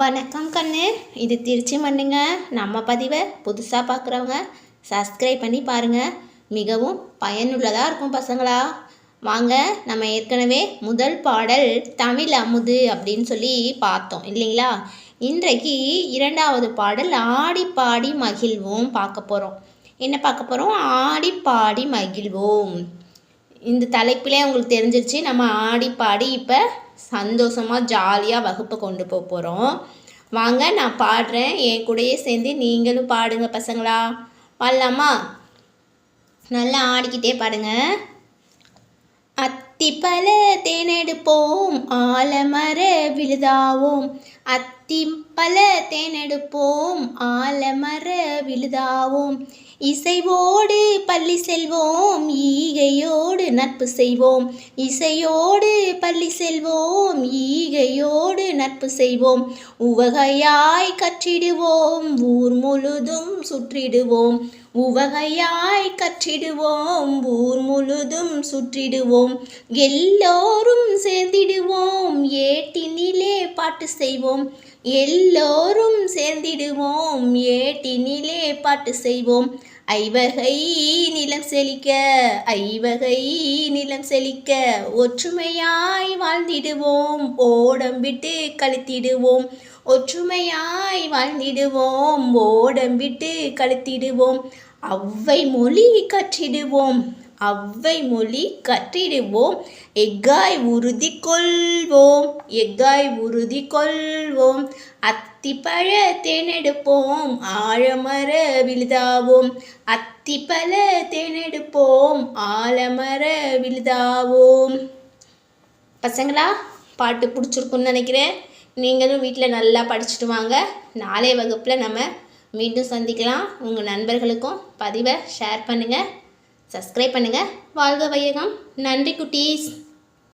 வணக்கம் கண்ணு, இது திருச்சி மண்ணுங்க. நம்ம பதிவை புதுசாக பார்க்குறவங்க சப்ஸ்கிரைப் பண்ணி பாருங்கள். மிகவும் பயனுள்ளதாக இருக்கும் பசங்களா. வாங்க, நம்ம ஏற்கனவே முதல் பாடல் தமிழ் அமுது அப்படின்னு சொல்லி பார்த்தோம் இல்லைங்களா. இன்றைக்கு இரண்டாவது பாடல் ஆடி பாடி மகிழ்வோம் பார்க்க போகிறோம். என்ன பார்க்க போகிறோம்? ஆடி பாடி மகிழ்வோம். இந்த தலைப்பிலே உங்களுக்கு தெரிஞ்சிருச்சு. நம்ம ஆடி பாடி இப்போ சந்தோஷமாக ஜாலியாக வகுப்பை கொண்டு போக போகிறோம். வாங்க, நான் பாடுறேன், என் கூடயே சேர்ந்து நீங்களும் பாடுங்க பசங்களா. பாடலாமா? நல்லா ஆடிக்கிட்டே பாடுங்க. அத்திப்பழ தேனெடுப்போம், ஆலமர விழுதாவோம். அத்திப்பழ தேனெடுப்போம், ஆலமர விழுதாவோம். இசைவோடு பள்ளி செல்வோம், ஈகையோடு நட்பு செய்வோம். இசையோடு பள்ளி செல்வோம், ஈகையோடு நட்பு செய்வோம். உவகையாய் கற்றிடுவோம், ஊர் முழுதும் சுற்றிடுவோம். உவகையாய் கற்றிடுவோம், ஊர் முழுதும் சுற்றிடுவோம். எல்லோரும் சேர்ந்திடுவோம், ஏட்டினிலே பாட்டு செய்வோம். எல்லோரும் சேர்ந்திடுவோம், ஏட்டினிலே பாட்டு செய்வோம். ஐவகை நிலம் செழிக்க, ஐவகை நிலம் செழிக்க, ஒற்றுமையாய் வாழ்ந்திடுவோம், ஓடம் விட்டு கழித்திடுவோம். ஒற்றுமையாய் வாழ்ந்திடுவோம், ஓடம் விட்டு கழித்திடுவோம். அவ்வை மொழி கற்றிடுவோம், அவ்வை மொழி கற்றிடுவோம். எக்காய் உறுதி கொள்வோம், எக்காய் உறுதி கொள்வோம். அத்திப்பழ தேனெடுப்போம், ஆழமர விழுதாவோம். அத்திப்பழ தேனெடுப்போம், ஆலமர விழுதாவோம். பசங்களா, பாட்டு பிடிச்சிருக்குன்னு நினைக்கிறேன். நீங்களும் வீட்டில் நல்லா படிச்சுட்டு வாங்க. நாளைய வகுப்பில் நம்ம மீண்டும் சந்திக்கலாம். உங்கள் நண்பர்களுக்கும் பதிவை ஷேர் பண்ணுங்கள், சப்ஸ்கிரைப் பண்ணுங்கள். வாழ்க வையகம். நன்றி குட்டீஸ்.